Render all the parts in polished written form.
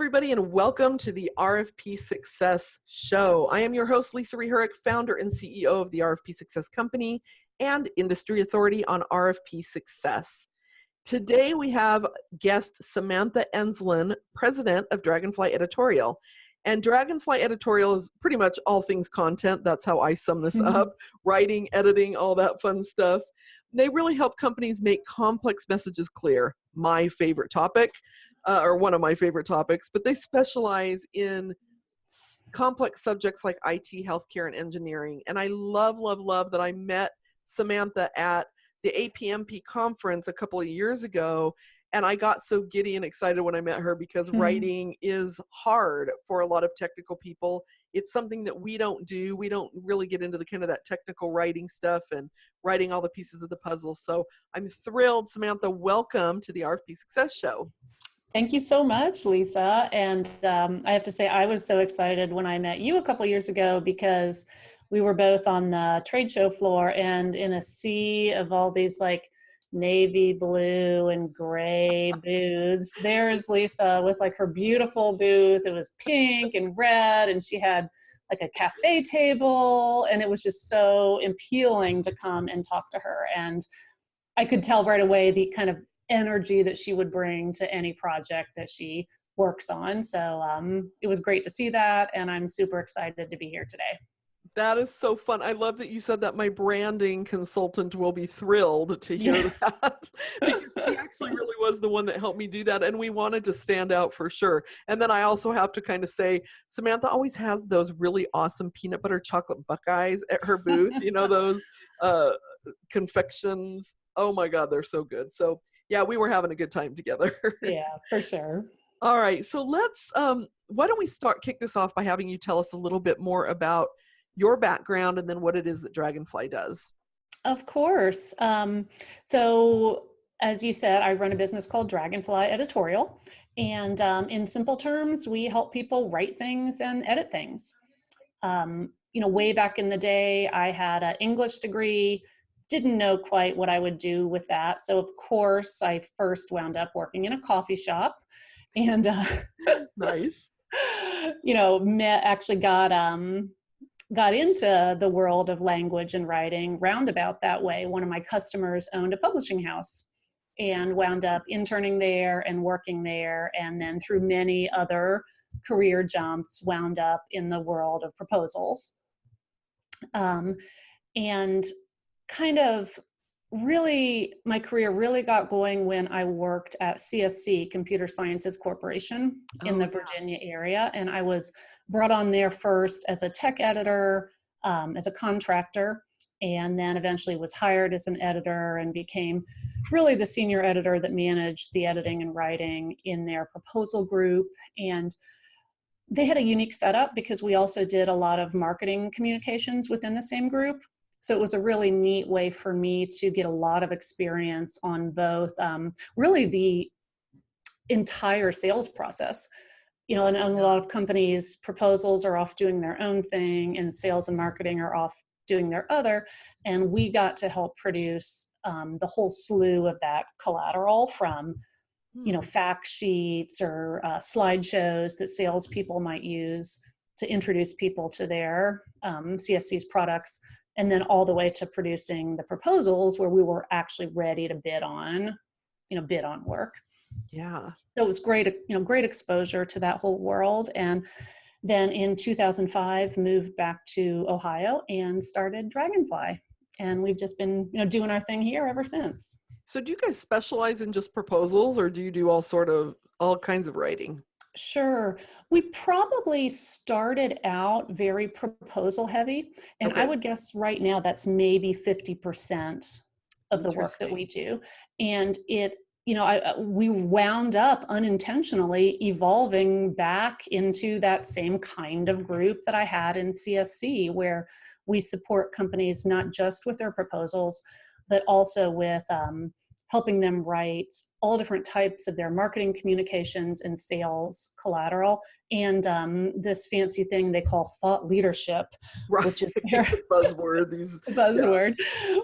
everybody, and welcome to the RFP Success Show. I am your host, Lisa Rehurick, founder and CEO of the RFP Success Company and industry authority on RFP Success. Today, we have guest Samantha Enslen, president of Dragonfly Editorial. And Dragonfly Editorial is pretty much all things content. That's how I sum this up. Writing, editing, all that fun stuff. They really help companies make complex messages clear. My favorite topic, or one of my favorite topics, but they specialize in complex subjects like IT, healthcare, and engineering. And I love that I met Samantha at the APMP conference a couple of years ago. And I got so giddy and excited when I met her because writing is hard for a lot of technical people. It's something that we don't do. We don't really get into the kind of that technical writing stuff and writing all the pieces of the puzzle. So I'm thrilled. Samantha, welcome to the RFP Success Show. Thank you so much, Lisa. And I have to say, I was so excited when I met you a couple years ago because we were both on the trade show floor, and in a sea of all these like navy blue and gray booths, there's Lisa with like her beautiful booth. It was pink and red, and she had like a cafe table, and it was just so appealing to come and talk to her. And I could tell right away the kind of energy that she would bring to any project that she works on. So it was great to see that, and I'm super excited to be here today. That is so fun. I love that you said that. My branding consultant will be thrilled to hear that because she actually really was the one that helped me do that, and we wanted to stand out for sure. And then I also have to kind of say, Samantha always has those really awesome peanut butter chocolate Buckeyes at her booth. You know, those confections. Oh my God, they're so good. So yeah, we were having a good time together. Yeah, for sure. All right, so let's, why don't we kick this off by having you tell us a little bit more about your background and then what it is that Dragonfly does. Of course. So as you said, I run a business called Dragonfly Editorial. And in simple terms, we help people write things and edit things. Way back in the day, I had an English degree, didn't know quite what I would do with that. So of course, I first wound up working in a coffee shop, and nice. Actually got into the world of language and writing roundabout that way. One of my customers owned a publishing house and wound up interning there and working there, and then through many other career jumps wound up in the world of proposals. And kind of really, my career really got going when I worked at CSC, Computer Sciences Corporation, in the Virginia area. And I was brought on there first as a tech editor, as a contractor, and then eventually was hired as an editor and became really the senior editor that managed the editing and writing in their proposal group. And they had a unique setup because we also did a lot of marketing communications within the same group. So it was a really neat way for me to get a lot of experience on both really the entire sales process. And a lot of companies, proposals are off doing their own thing and sales and marketing are off doing their other. And we got to help produce the whole slew of that collateral from, fact sheets or slideshows that salespeople might use to introduce people to their CSC's products, and then all the way to producing the proposals where we were actually ready to bid on work. Yeah. So it was great, great exposure to that whole world. And then in 2005, moved back to Ohio and started Dragonfly. And we've just been, doing our thing here ever since. So do you guys specialize in just proposals, or do you do all kinds of writing? Sure. We probably started out very proposal heavy, and I would guess right now that's maybe 50% of the work that we do. And we wound up unintentionally evolving back into that same kind of group that I had in CSC, where we support companies not just with their proposals, but also with helping them write all different types of their marketing communications and sales collateral, and this fancy thing they call thought leadership, right, which is their buzzword,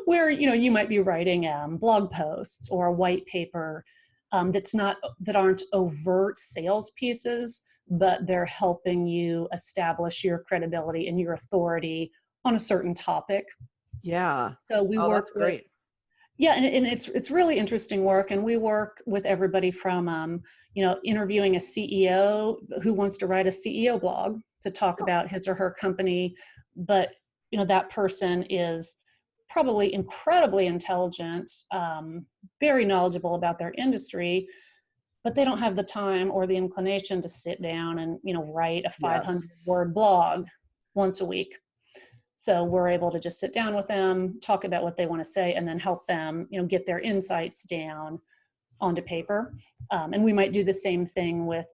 where you might be writing blog posts or a white paper that aren't overt sales pieces, but they're helping you establish your credibility and your authority on a certain topic. Yeah. So we Oh, work that's with, great. yeah, and it's really interesting work, and we work with everybody from interviewing a CEO who wants to write a CEO blog to talk about his or her company, but that person is probably incredibly intelligent, very knowledgeable about their industry, but they don't have the time or the inclination to sit down and write a 500 Yes. word blog once a week. So we're able to just sit down with them, talk about what they want to say, and then help them, get their insights down onto paper. And we might do the same thing with,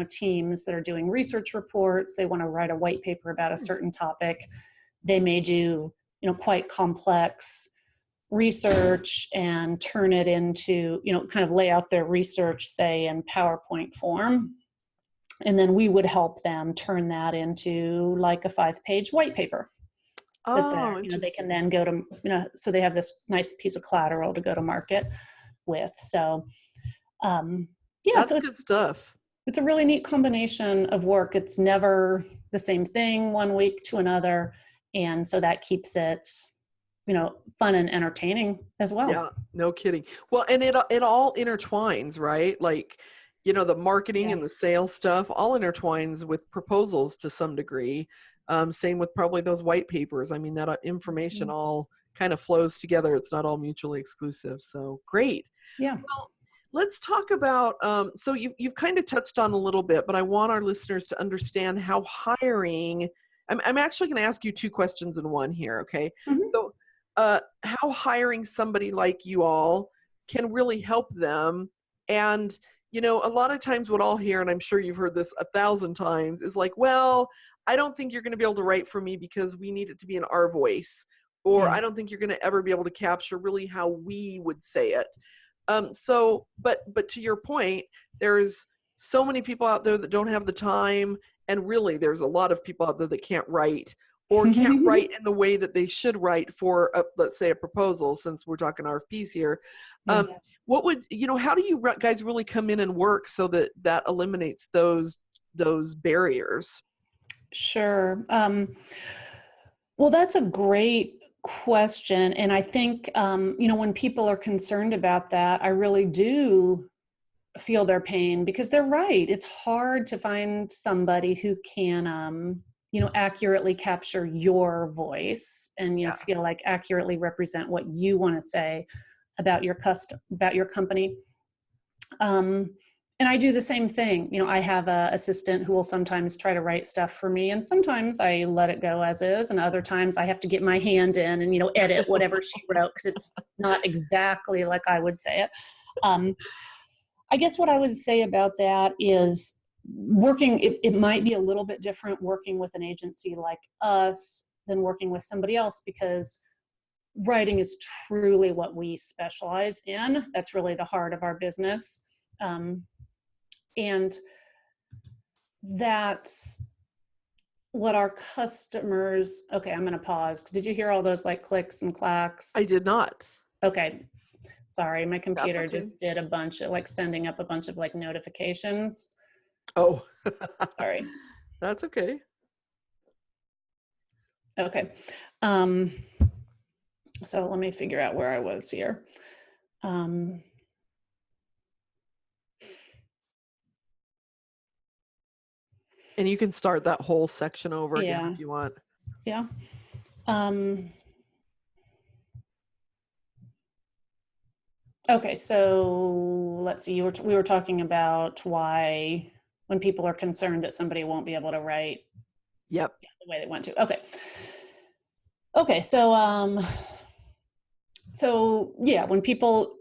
teams that are doing research reports. They want to write a white paper about a certain topic. They may do, quite complex research and turn it into, kind of lay out their research, say, in PowerPoint form. And then we would help them turn that into like a 5-page white paper. Oh, That they can interesting. then go to, so they have this nice piece of collateral to go to market with. So, yeah, That's so good stuff. it's a really neat combination of work. It's never the same thing one week to another. And so that keeps it, fun and entertaining as well. Yeah, no kidding. Well, and it all intertwines, right? Like, the marketing Yeah. and the sales stuff all intertwines with proposals to some degree. Same with probably those white papers. I mean, that information all kind of flows together. It's not all mutually exclusive. So great. Yeah. Well, let's talk about, so you've kind of touched on a little bit, but I want our listeners to understand how hiring, I'm actually going to ask you two questions in one here, okay? Mhm. So how hiring somebody like you all can really help them. And, a lot of times what I'll hear, and I'm sure you've heard this 1,000 times, is like, well, I don't think you're going to be able to write for me because we need it to be in our voice. Or Yeah. I don't think you're going to ever be able to capture really how we would say it. But to your point, there's so many people out there that don't have the time, and really there's a lot of people out there that can't write or can't write in the way that they should write for, let's say, a proposal, since we're talking RFPs here. Yeah. What would, how do you guys really come in and work so that eliminates those barriers? Sure. Well, that's a great question. And I think, when people are concerned about that, I really do feel their pain, because they're right. It's hard to find somebody who can, accurately capture your voice and, Yeah. feel like accurately represent what you want to say about your about your company. And I do the same thing. I have an assistant who will sometimes try to write stuff for me, and sometimes I let it go as is, and other times I have to get my hand in and, edit whatever she wrote, because it's not exactly like I would say it. I guess what I would say about that is it might be a little bit different working with an agency like us than working with somebody else, because writing is truly what we specialize in. That's really the heart of our business. And that's what our customers, okay, I'm going to pause. Did you hear all those like clicks and clacks? I did not. Okay. Sorry, my computer okay. just did a bunch of like sending up a bunch of like notifications. Oh, Sorry. That's okay. Okay. So let me figure out where I was here. And you can start that whole section over again if you want. Yeah. Okay, so let's see. We were talking about why, when people are concerned that somebody won't be able to write. Yep. The way they want to. Okay. So yeah, when people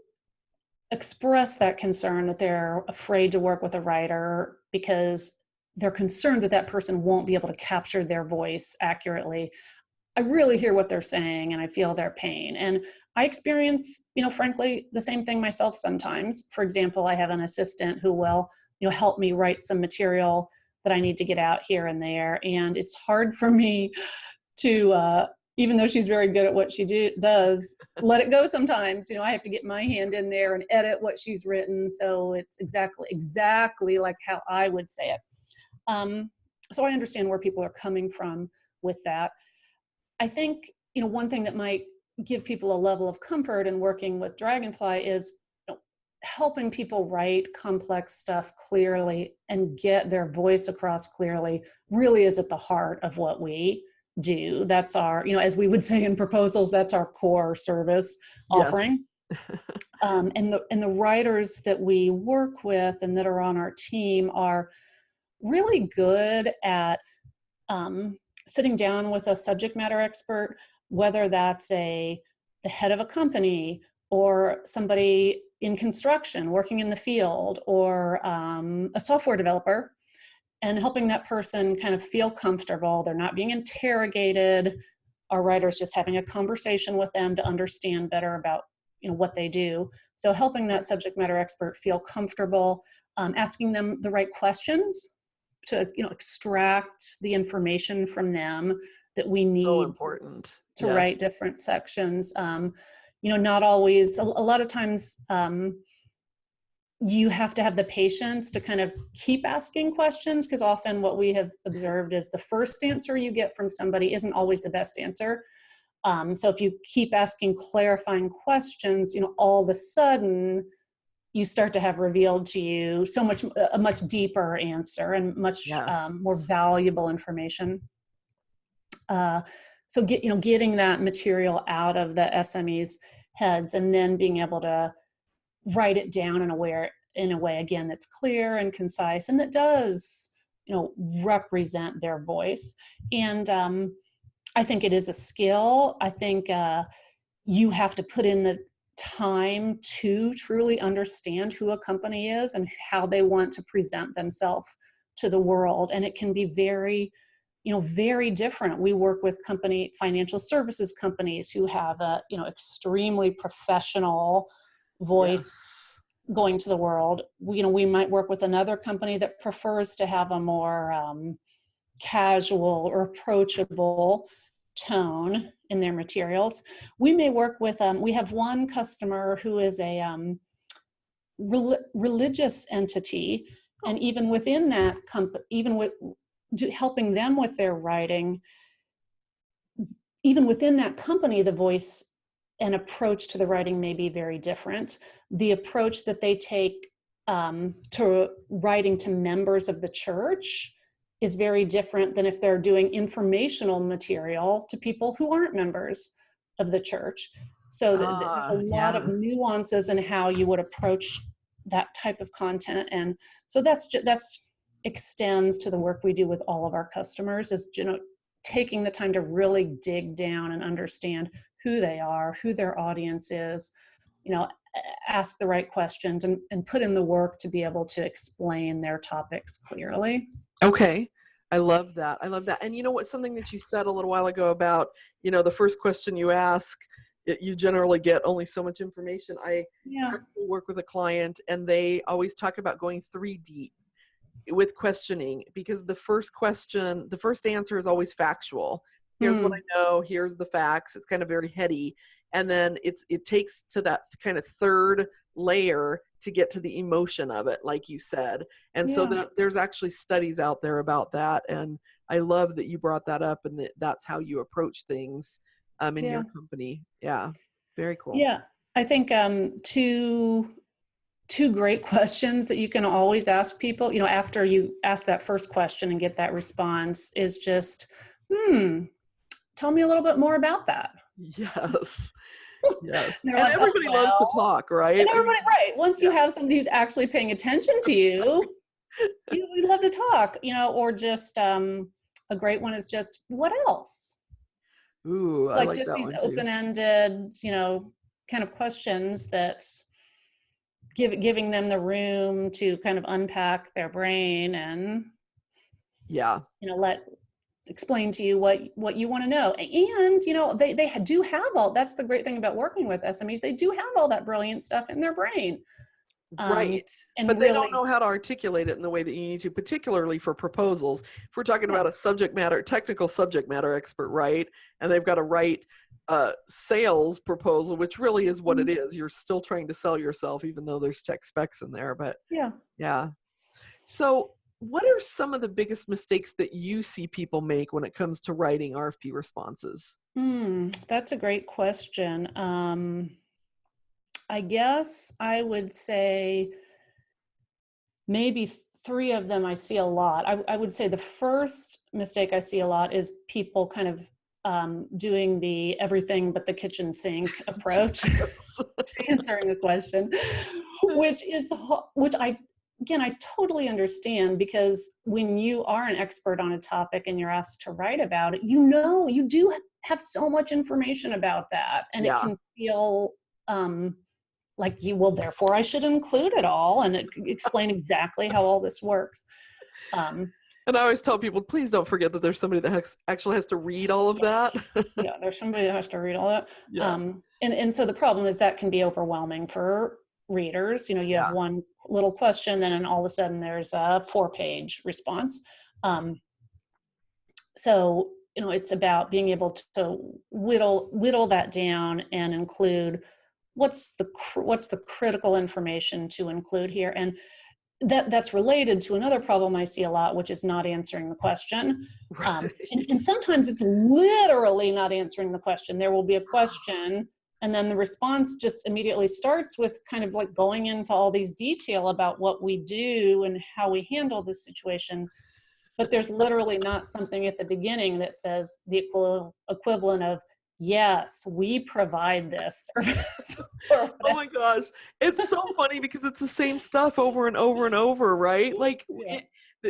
express that concern that they're afraid to work with a writer because they're concerned that that person won't be able to capture their voice accurately, I really hear what they're saying and I feel their pain. And I experience, frankly, the same thing myself sometimes. For example, I have an assistant who will, help me write some material that I need to get out here and there. And it's hard for me to even though she's very good at what she does, let it go sometimes. I have to get my hand in there and edit what she's written, so it's exactly like how I would say it. So I understand where people are coming from with that. I think, one thing that might give people a level of comfort in working with Dragonfly is helping people write complex stuff clearly and get their voice across clearly really is at the heart of what we do. That's our, as we would say in proposals, that's our core service offering. And the writers that we work with and that are on our team are really good at sitting down with a subject matter expert, whether that's the head of a company or somebody in construction working in the field, or a software developer, and helping that person kind of feel comfortable. They're not being interrogated. Our writers just having a conversation with them to understand better about what they do. So helping that subject matter expert feel comfortable, asking them the right questions to extract the information from them that we need. So important to write different sections. Not always, a lot of times you have to have the patience to kind of keep asking questions, because often what we have observed is the first answer you get from somebody isn't always the best answer. So if you keep asking clarifying questions, all of a sudden you start to have revealed to you a much deeper answer and much more valuable information. So getting that material out of the SME's heads and then being able to write it down in a way again that's clear and concise and that does represent their voice. And I think it is a skill. I think you have to put in the time to truly understand who a company is and how they want to present themselves to the world. And it can be very different. We work with financial services companies who have a, extremely professional voice going to the world. We might work with another company that prefers to have a more casual or approachable tone in their materials. We may work with, we have one customer who is a religious entity, and even within that company, helping them with their writing, even within that company, the voice and approach to the writing may be very different. The approach that they take to writing to members of the church is very different than if they're doing informational material to people who aren't members of the church. So there's a lot of nuances in how you would approach that type of content. And so that's extends to the work we do with all of our customers, is taking the time to really dig down and understand who they are, who their audience is, ask the right questions and put in the work to be able to explain their topics clearly. Okay. I love that. And something that you said a little while ago about, the first question you ask, you generally get only so much information. I work with a client and they always talk about going 3 deep with questioning, because the first answer is always factual. Here's what I know, here's the facts. It's kind of very heady. And then it takes to that kind of third layer to get to the emotion of it, like you said. And so there's actually studies out there about that. And I love that you brought that up and that's how you approach things in your company. Yeah. Very cool. Yeah. I think two great questions that you can always ask people, after you ask that first question and get that response, is just, tell me a little bit more about that. Yes. Yes. And like, everybody loves to talk, right? And everybody, right. Once you have somebody who's actually paying attention to you, we love to talk, or just a great one is just, what else? Ooh, like I like just that these one too. open-ended, kind of questions that giving them the room to kind of unpack their brain and explain to you what you want to know. And they do have all, that's the great thing about working with SMEs, they do have all that brilliant stuff in their brain. Right. And But they don't really, know how to articulate it in the way that you need to, particularly for proposals. If we're talking yeah. about a technical subject matter expert, right? And they've got to write a sales proposal, which really is what it Mhm. is. You're still trying to sell yourself, even though there's tech specs in there. But Yeah. yeah. So, what are some of the biggest mistakes that you see people make when it comes to writing RFP responses? That's a great question. I guess I would say maybe three of them I see a lot. I would say the first mistake I see a lot is people kind of doing the everything but the kitchen sink approach to answering a question, which I totally understand, because when you are an expert on a topic and you're asked to write about it, you do have so much information about that, and it Yeah. can feel like therefore I should include it all and explain exactly how all this works. Um, And I always tell people, please don't forget that there's somebody that actually has to read all of yeah, that. yeah, there's somebody that has to read all that. Yeah. And so the problem is that can be overwhelming for readers. You have Yeah. one little question, then all of a sudden there's a 4-page response. So it's about being able to whittle that down and include what's the critical information to include here. And that's related to another problem I see a lot, which is not answering the question. Right. And sometimes it's literally not answering the question. There will be a question, and then the response just immediately starts with kind of like going into all these detail about what we do and how we handle this situation. But there's literally not something at the beginning that says the equivalent of, yes, we provide this service. Oh my gosh. It's so funny because it's the same stuff over and over and over, right? Like Yeah.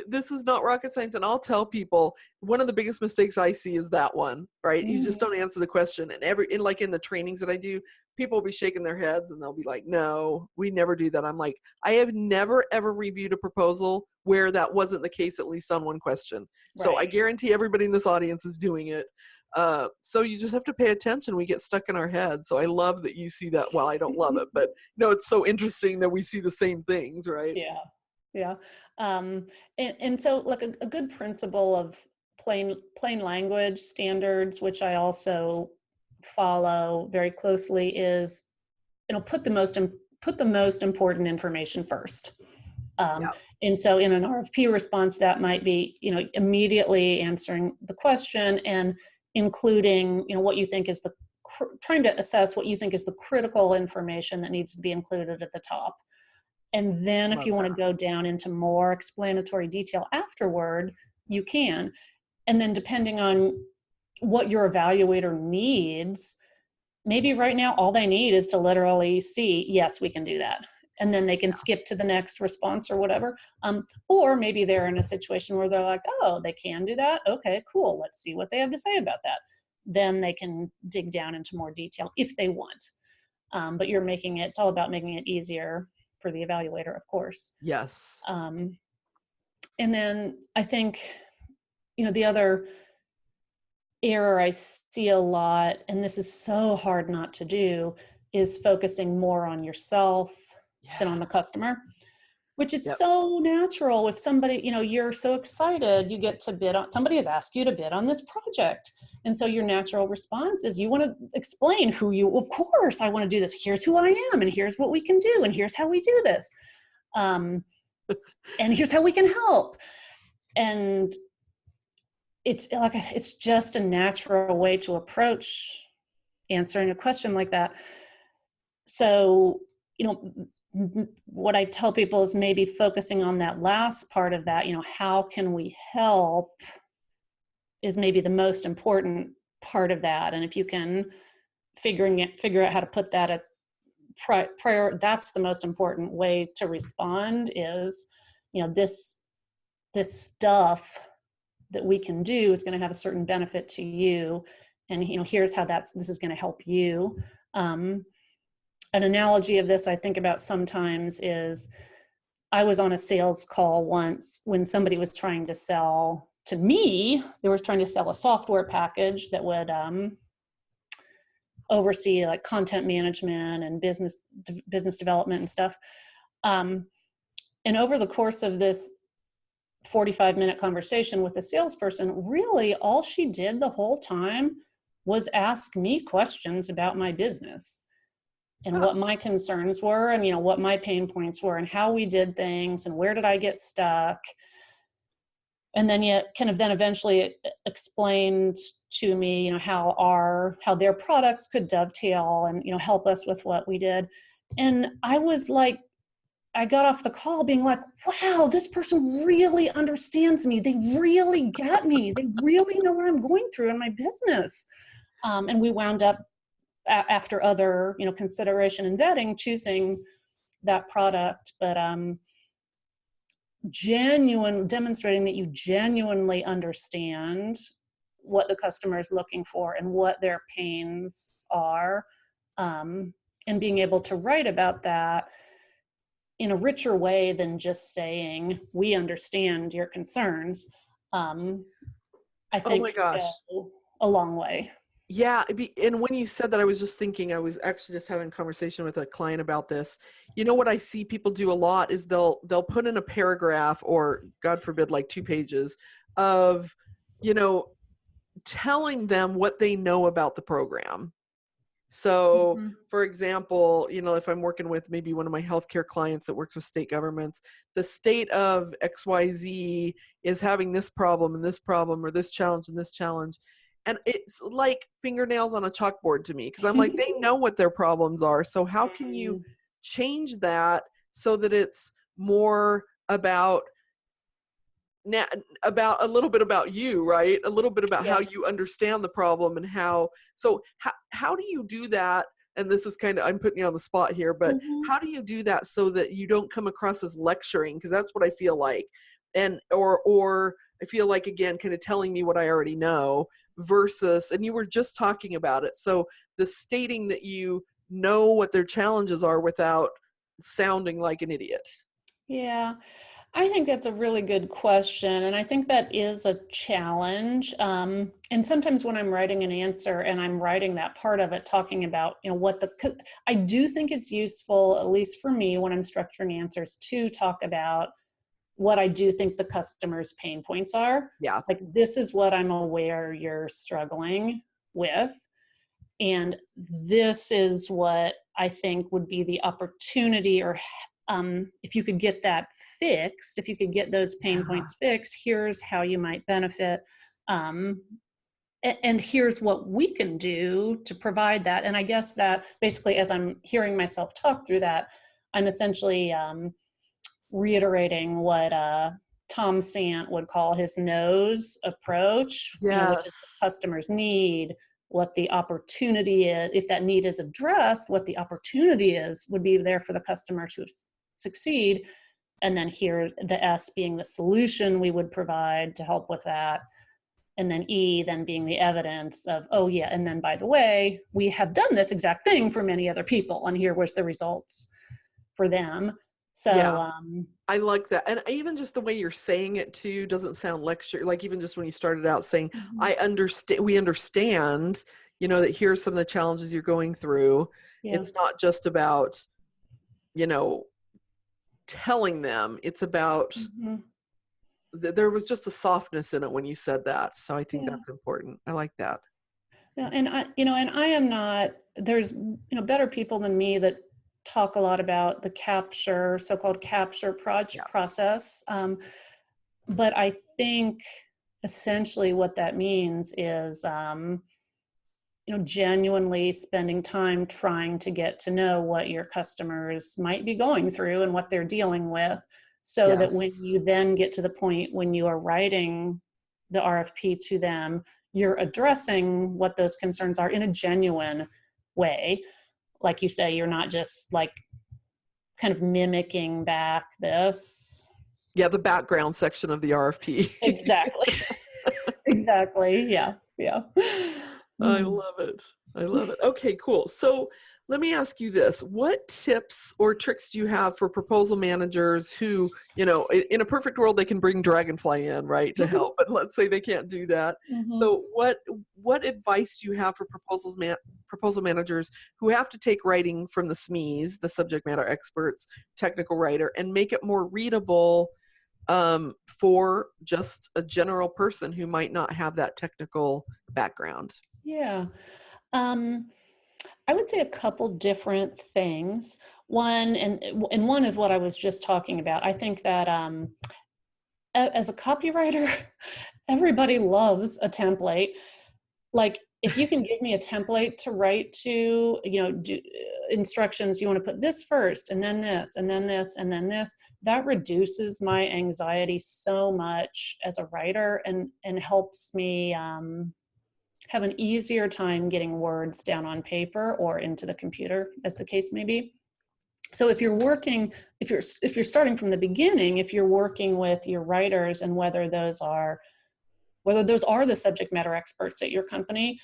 this is not rocket science. And I'll tell people one of the biggest mistakes I see is that one, right? You just don't answer the question. And in the trainings that I do, people will be shaking their heads and they'll be like, no, we never do that. I'm like, I have never ever reviewed a proposal where that wasn't the case, at least on one question. So I Right. guarantee everybody in this audience is doing it. So you just have to pay attention. We get stuck in our head. So I love that you see that. Well, I don't love it, but it's so interesting that we see the same things, right? Yeah. Yeah. And so like a good principle of plain language standards, which I also follow very closely, is put the most important information first. Yeah. And so in an RFP response, that might be, immediately answering the question and including, what you think is trying to assess what you think is the critical information that needs to be included at the top. And then if Love you want to that. go down into more explanatory detail afterward, you can. And then depending on what your evaluator needs, maybe right now all they need is to literally see, yes, we can do that. And then they can skip to the next response or whatever. Or maybe they're in a situation where they're like, oh, they can do that. Okay, cool. Let's see what they have to say about that. Then they can dig down into more detail if they want. But it's all about making it easier for the evaluator, of course. Yes. And then I think, the other error I see a lot, and this is so hard not to do, is focusing more on yourself than on the customer, which it's Yep. so natural. If somebody, you're so excited, you get to bid on, somebody has asked you to bid on this project. And so your natural response is you want to explain of course, I want to do this. Here's who I am, and here's what we can do, and here's how we do this. And here's how we can help. And it's just a natural way to approach answering a question like that. So, what I tell people is maybe focusing on that last part of that, how can we help, is maybe the most important part of that. And if you can figure out how to put that at prior, that's the most important way to respond is, this stuff that we can do is going to have a certain benefit to you. And, here's how this is going to help you. An analogy of this I think about sometimes is I was on a sales call once when somebody was trying to sell to me, they were trying to sell a software package that would oversee like content management and business development and stuff. And over the course of this 45-minute conversation with the salesperson, really all she did the whole time was ask me questions about my business and what my concerns were, and, you know, what my pain points were, and how we did things, and where did I get stuck. And then yet kind of then eventually explained to me, you know, how their products could dovetail and, you know, help us with what we did. And I was like, I got off the call being like, wow, this person really understands me. They really get me. They really know what I'm going through in my business. And we wound up, after other, you know, consideration and vetting, choosing that product. But demonstrating that you genuinely understand what the customer is looking for and what their pains are, and being able to write about that in a richer way than just saying, we understand your concerns, I think oh my gosh, go a long way. Yeah, and when you said that, I was just thinking, I was actually just having a conversation with a client about this. You know what I see people do a lot is they'll put in a paragraph, or God forbid, like 2 pages of, you know, telling them what they know about the program. So, for example, you know, if I'm working with maybe one of my healthcare clients that works with state governments, the state of XYZ is having this problem and this problem, or this challenge and this challenge. And it's like fingernails on a chalkboard to me, because I'm like, they know what their problems are. So how can you change that so that it's more about a little bit about you, right? A little bit about how you understand the problem, and how do you do that? And this is kind of, I'm putting you on the spot here, but how do you do that so that you don't come across as lecturing? Because that's what I feel like. And or I feel like, again, kind of telling me what I already know, versus, and you were just talking about it, so the stating that you know what their challenges are without sounding like an idiot. Yeah, I think that's a really good question. And I think that is a challenge. And sometimes when I'm writing an answer and I'm writing that part of it, talking about, you know, I do think it's useful, at least for me, when I'm structuring answers, to talk about what I do think the customer's pain points are. Yeah. Like, this is what I'm aware you're struggling with. And this is what I think would be the opportunity, or if you could get that fixed, if you could get those pain points fixed, here's how you might benefit. And here's what we can do to provide that. And I guess that basically, as I'm hearing myself talk through that, I'm essentially reiterating what Tom Sant would call his nose approach, you know, which is the customer's need, what the opportunity is. If that need is addressed, what the opportunity is would be there for the customer to succeed. And then here, the S being the solution we would provide to help with that. And then E then being the evidence of, oh yeah, and then by the way, we have done this exact thing for many other people, and here was the results for them. So yeah. I like that. And even just the way you're saying it too doesn't sound lecture. Like, even just when you started out saying, we understand, you know, that here's some of the challenges you're going through. It's not just about, you know, telling them, it's about, there was just a softness in it when you said that. So I think that's important. I like that. Yeah. And I am not, there's, you know, better people than me that talk a lot about the so-called capture process. But I think essentially what that means is, you know, genuinely spending time trying to get to know what your customers might be going through and what they're dealing with, so that when you then get to the point when you are writing the RFP to them, you're addressing what those concerns are in a genuine way. Like you say, you're not just like kind of mimicking back this. Yeah, the background section of the RFP. Exactly. Exactly. Yeah. I love it. I love it. Okay, cool. So Let me ask you this. What tips or tricks do you have for proposal managers who, in a perfect world, they can bring Dragonfly in, right, to help, but let's say they can't do that. Mhm. So what advice do you have for proposal managers who have to take writing from the SMEs, the subject matter experts, technical writer, and make it more readable for just a general person who might not have that technical background? Yeah. Um, I would say a couple different things. One, and one is what I was just talking about. I think that as a copywriter, everybody loves a template. Like if you can give me a template to write to, instructions, you want to put this first and then this and then this and then this, that reduces my anxiety so much as a writer and helps me have an easier time getting words down on paper or into the computer, as the case may be. So if you're starting from the beginning, if you're working with your writers, and whether those are the subject matter experts at your company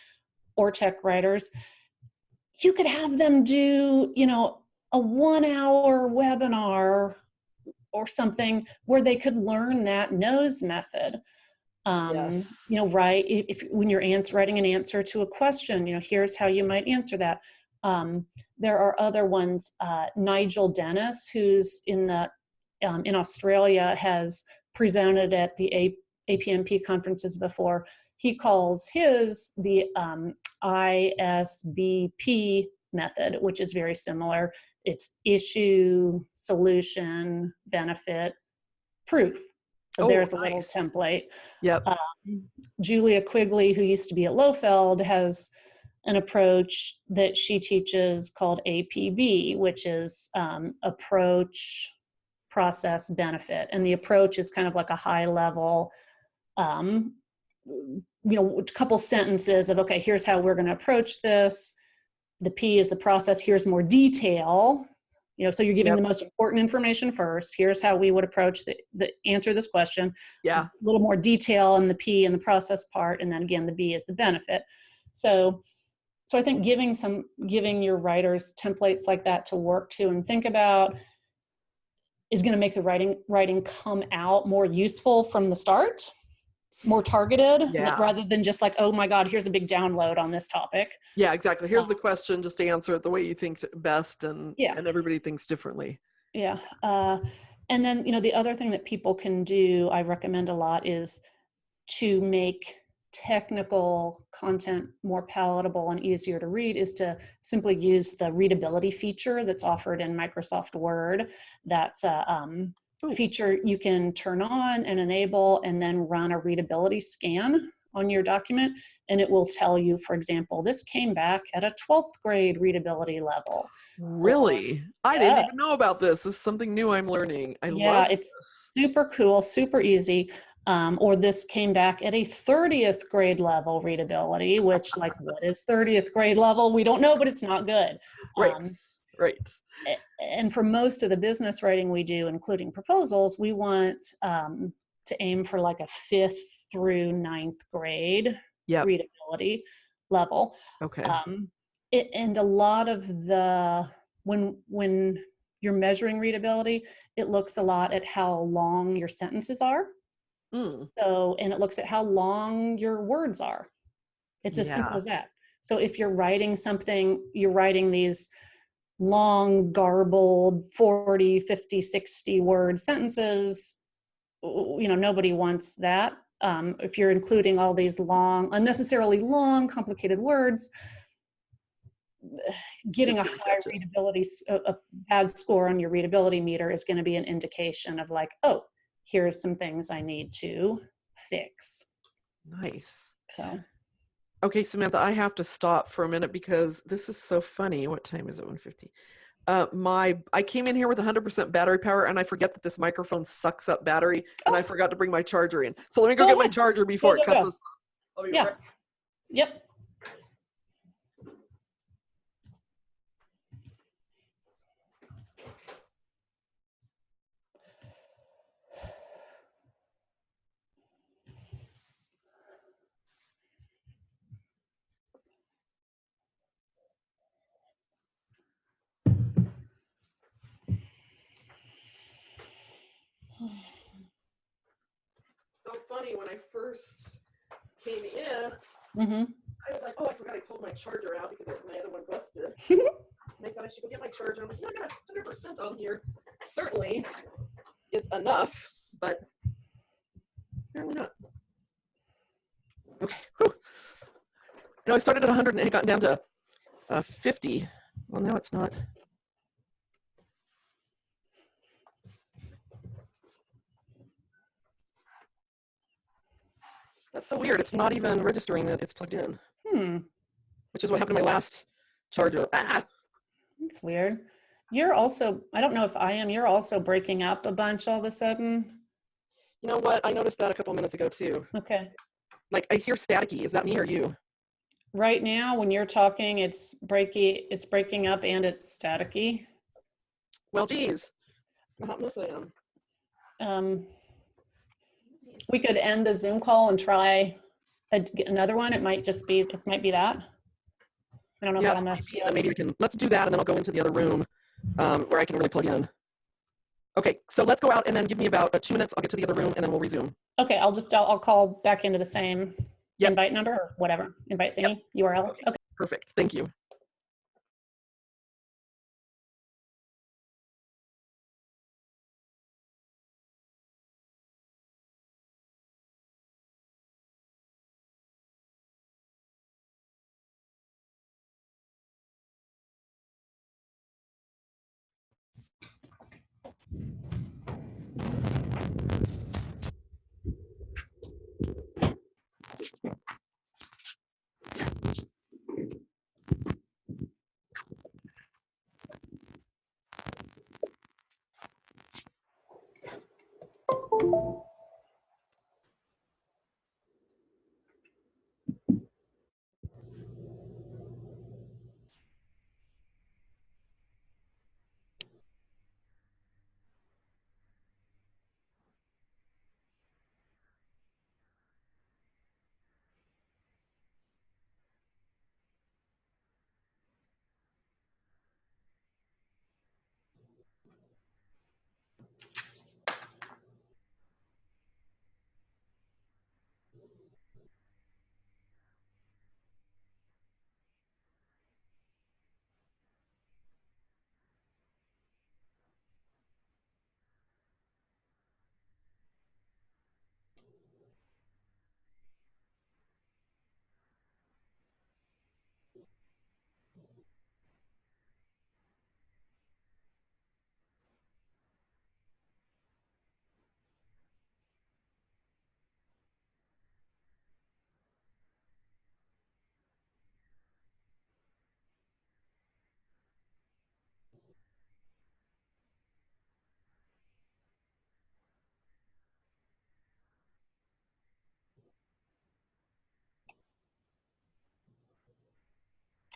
or tech writers, you could have them do, a 1-hour webinar or something where they could learn that nose method. Yes. Right, if when you're writing an answer to a question, here's how you might answer that. There are other ones. Nigel Dennis, who's in Australia, has presented at the APMP conferences before. He calls his the ISBP method, which is very similar. It's issue, solution, benefit, proof. So Oh, there's a little nice. template. Yep. Julia Quigley, who used to be at Lofeld, has an approach that she teaches called APB, which is approach, process, benefit. And the approach is kind of like a high level, a couple sentences of, okay, here's how we're going to approach this. The P is the process. Here's more detail. So you're giving Yep. the most important information first. Here's how we would approach the answer this question. Yeah. A little more detail in the P and the process part, and then again the B is the benefit. So I think giving your writers templates like that to work to and think about is going to make the writing come out more useful from the start, more targeted, Yeah. rather than just like, oh my God, here's a big download on this topic. Yeah, exactly. Here's the question, just answer it the way you think best, and everybody thinks differently. Yeah. And then, the other thing that people can do, I recommend a lot, is to make technical content more palatable and easier to read, is to simply use the readability feature that's offered in Microsoft Word. That's a feature you can turn on and enable, and then run a readability scan on your document, and it will tell you, for example, this came back at a 12th grade readability level. Really? I didn't even know about this. This is something new I'm learning. I love it's this. super cool, super easy. Or this came back at a 30th grade level readability, which, like, what is 30th grade level? We don't know, but it's not good. Right. And for most of the business writing we do, including proposals, we want to aim for like a 5th through 9th grade readability level. Okay. And a lot of when you're measuring readability, it looks a lot at how long your sentences are. So, and it looks at how long your words are. It's as simple as that. So if you're writing something, you're writing these long, garbled 40, 50, 60 word sentences, nobody wants that. If you're including all these unnecessarily long, complicated words, getting a high readability, a bad score on your readability meter is going to be an indication of like, oh, here's some things I need to fix. Nice. So. Okay, Samantha, I have to stop for a minute because this is so funny. What time is it? 1:50. I came in here with 100% battery power, and I forget that this microphone sucks up battery, and I forgot to bring my charger in. So let me go get my charger before it cuts us off. Yep. So funny, when I first came in, Mm-hmm. I was like, oh, I forgot I pulled my charger out because my other one busted. And I thought I should go get my charger. I'm like, no, I got 100% on here. Certainly, it's enough, but apparently not. Okay. Whew. I started at 100 and it got down to 50. Well, now it's not. That's so weird. It's not even registering that it's plugged in. Which is what happened to my last charger. Ah! That's weird. You're also, I don't know if I am, you're also breaking up a bunch all of a sudden. You know what? I noticed that a couple minutes ago too. Okay. Like I hear staticky. Is that me or you? Right now, when you're talking, it's breaking up and it's staticky. Well, geez. How miss I am. We could end the Zoom call and try another one. It might be that. I don't know if that'll mess you up. Maybe we can, let's do that and then I'll go into the other room where I can really plug in. Okay, so let's go out and then give me about 2 minutes. I'll get to the other room and then we'll resume. Okay, I'll call back into the same invite number or whatever, invite thingy, URL. Okay. Perfect, thank you.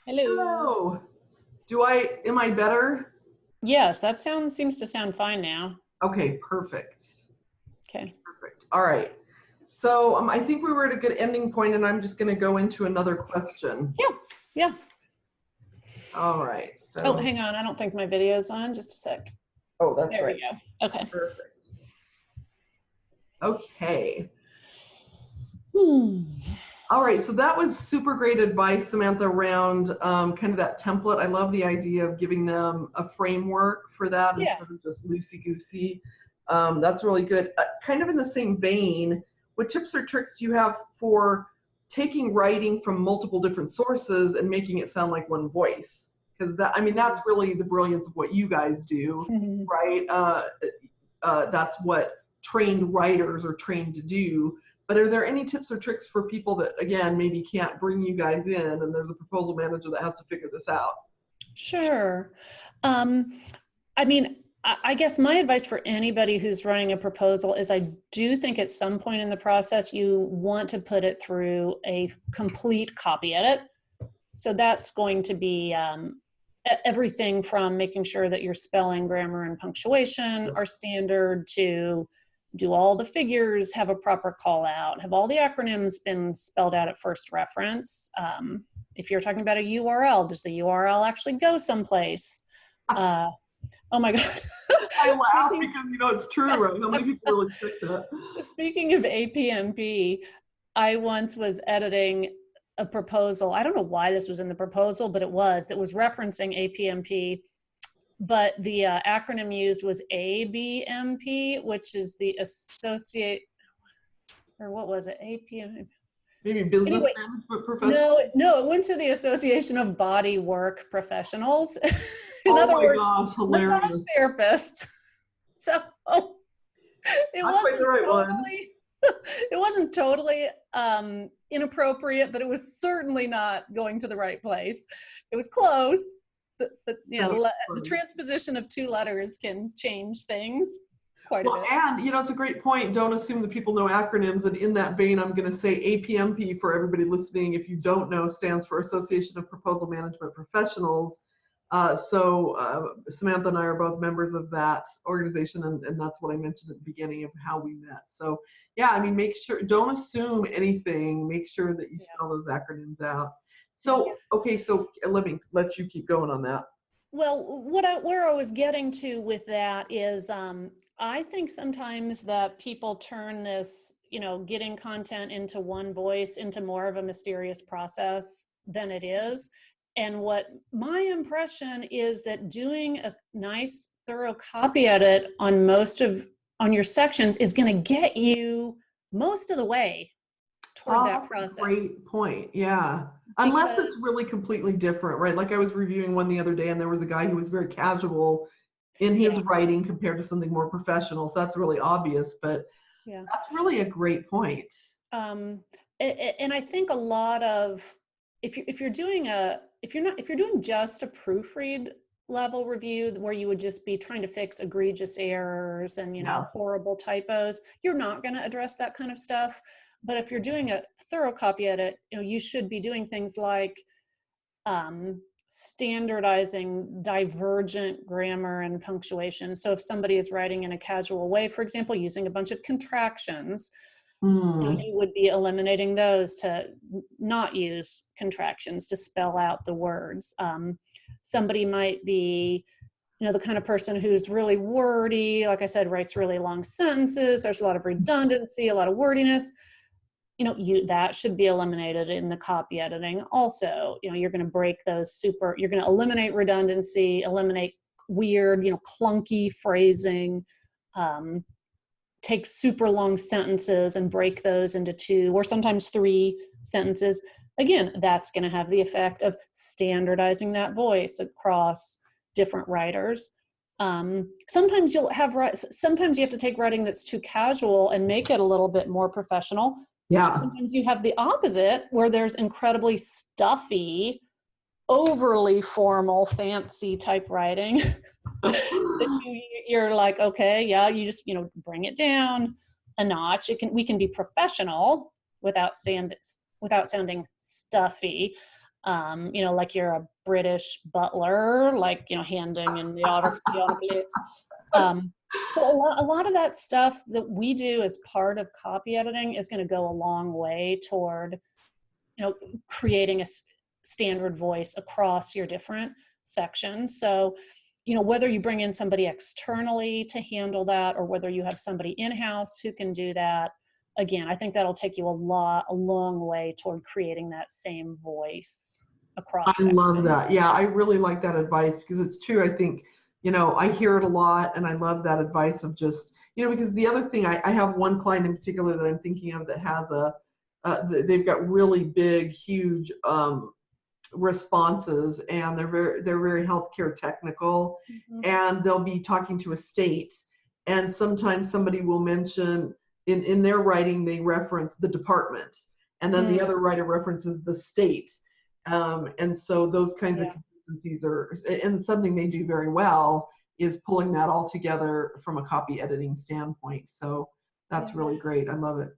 Hello. Am I better? Yes, that seems to sound fine now. Okay, perfect. Okay. Perfect. All right. So I think we were at a good ending point and I'm just going to go into another question. Yeah. All right. So. Oh, hang on. I don't think my video's on. Just a sec. Oh, that's there right. We go. Okay. Perfect. Okay. All right, so that was super great advice, Samantha, around kind of that template. I love the idea of giving them a framework for that instead of just loosey-goosey. That's really good. Kind of in the same vein, what tips or tricks do you have for taking writing from multiple different sources and making it sound like one voice? Because that's really the brilliance of what you guys do, right? That's what trained writers are trained to do. But are there any tips or tricks for people that, again, maybe can't bring you guys in and there's a proposal manager that has to figure this out? Sure. I guess my advice for anybody who's running a proposal is I do think at some point in the process you want to put it through a complete copy edit. So that's going to be everything from making sure that your spelling, grammar, and punctuation are standard to do all the figures have a proper call out? Have all the acronyms been spelled out at first reference? If you're talking about a URL, does the URL actually go someplace? Oh my God. I laugh Speaking, because, it's true, right? How many people really think that? speaking of APMP, I once was editing a proposal. I don't know why this was in the proposal, but that was referencing APMP. But the acronym used was ABMP, which is the associate, or what was it? APMP. Maybe business Anyway, management professional? no, it went to the Association of Body Work Professionals. In Oh other my words, gosh, massage hilarious. therapists. So it Not quite the wasn't right one. totally, it wasn't totally inappropriate, but it was certainly not going to the right place. It was close, but the transposition of two letters can change things quite a bit. And, it's a great point. Don't assume that people know acronyms. And in that vein, I'm going to say APMP for everybody listening. If you don't know, stands for Association of Proposal Management Professionals. Samantha and I are both members of that organization, and that's what I mentioned at the beginning of how we met. So yeah, make sure, don't assume anything. Make sure that you spell those acronyms out. So, okay, so let you keep going on that. Well, where I was getting to with that is, I think sometimes that people turn this, getting content into one voice into more of a mysterious process than it is. And what my impression is that doing a nice, thorough copy edit on your sections is going to get you most of the way toward that process. Great point. Yeah. Unless it's really completely different, right? Like I was reviewing one the other day, and there was a guy who was very casual in his writing compared to something more professional. So that's really obvious, but that's really a great point. And I think a lot of, if you're doing just a proofread level review where you would just be trying to fix egregious errors and horrible typos, you're not going to address that kind of stuff. But if you're doing a thorough copy edit, you should be doing things like standardizing divergent grammar and punctuation. So if somebody is writing in a casual way, for example, using a bunch of contractions, you would be eliminating those to not use contractions to spell out the words. Somebody might be, the kind of person who's really wordy, like I said, writes really long sentences. There's a lot of redundancy, a lot of wordiness. That should be eliminated in the copy editing. Also, you're going to break those you're going to eliminate redundancy, eliminate weird, clunky phrasing, take super long sentences and break those into 2 or sometimes 3 sentences. Again, that's going to have the effect of standardizing that voice across different writers. Sometimes you have to take writing that's too casual and make it a little bit more professional. Yeah. Sometimes you have the opposite, where there's incredibly stuffy, overly formal, fancy type writing. You're like, okay, you just, bring it down a notch. We can be professional without sounding stuffy. Like you're a British butler, like, handing in the autoplate. So a lot of that stuff that we do as part of copy editing is going to go a long way toward, creating a standard voice across your different sections. So, whether you bring in somebody externally to handle that or whether you have somebody in-house who can do that, again, I think that'll take you a long way toward creating that same voice across sections. Love that. Yeah, I really like that advice because it's true. I think, I hear it a lot, and I love that advice of just, because the other thing, I have one client in particular that I'm thinking of that has they've got really big, huge responses, and they're very healthcare technical, and they'll be talking to a state, and sometimes somebody will mention in their writing, they reference the department, and then the other writer references the state, and so those kinds of consistencies are, and something they do very well is pulling that all together from a copy editing standpoint. So that's really great. I love it.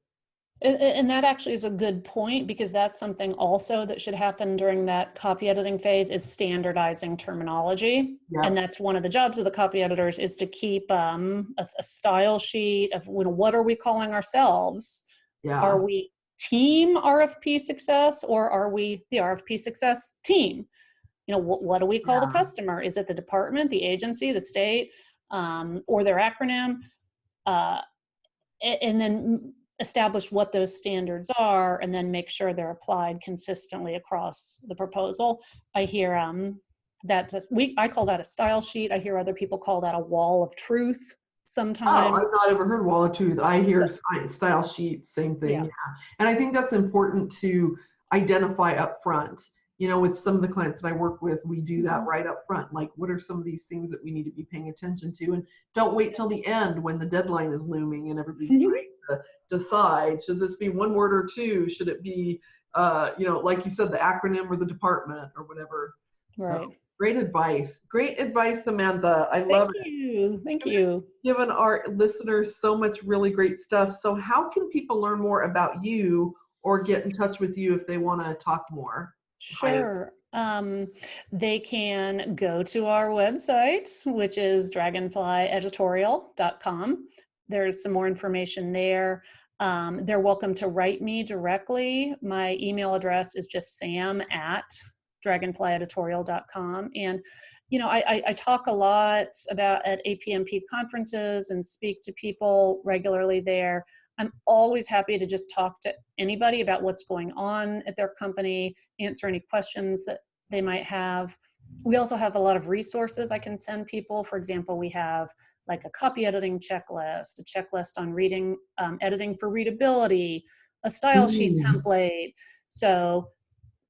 And that actually is a good point, because that's something also that should happen during that copy editing phase, is standardizing terminology. Yeah. And that's one of the jobs of the copy editors, is to keep a style sheet of, what are we calling ourselves? Yeah. Are we team RFP success, or are we the RFP success team? What do we call the customer? Is it the department, the agency, the state? or their acronym, and then establish what those standards are, and then make sure they're applied consistently across the proposal. I hear I call that a style sheet. I hear other people call that a wall of truth Oh, sometimes. I've not ever heard wall of truth. I hear style sheet, same thing. Yeah. Yeah. And I think that's important to identify up front. You know, with some of the clients that I work with, we do that right up front. Like, what are some of these things that we need to be paying attention to? And don't wait till the end when the deadline is looming and everybody's trying to decide, should this be one word or two? Should it be, you know, like you said, the acronym or the department or whatever. Right. So great advice. Great advice, Samantha. I love it. Thank you. Given our listeners so much really great stuff. So how can people learn more about you or get in touch with you if they want to talk more? Sure. They can go to our website, which is dragonflyeditorial.com. There's some more information there. They're welcome to write me directly. My email address is just sam@dragonflyeditorial.com. And, you know, I talk a lot about at APMP conferences and speak to people regularly there. I'm always happy to just talk to anybody about what's going on at their company, answer any questions that they might have. We also have a lot of resources I can send people. For example, we have like a copy editing checklist, a checklist on reading, editing for readability, a style sheet template. So,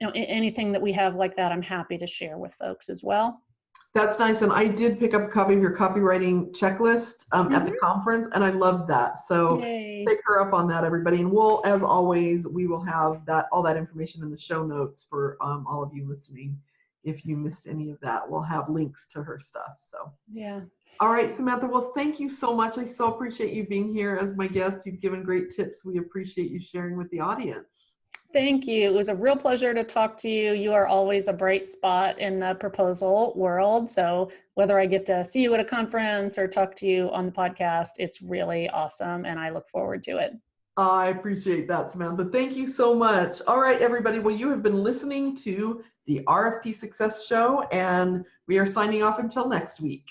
you know, anything that we have like that, I'm happy to share with folks as well. That's nice. And I did pick up a copy of your copywriting checklist at the conference, and I loved that. So Yay. take her up on that, everybody. And we'll, as always, we will have all that information in the show notes for all of you listening. If you missed any of that, we'll have links to her stuff. So yeah. All right, Samantha. Well, thank you so much. I so appreciate you being here as my guest. You've given great tips. We appreciate you sharing with the audience. Thank you. It was a real pleasure to talk to you. You are always a bright spot in the proposal world. So whether I get to see you at a conference or talk to you on the podcast, it's really awesome. And I look forward to it. I appreciate that, Samantha. Thank you so much. All right, everybody. Well, you have been listening to the RFP Success Show, and we are signing off until next week.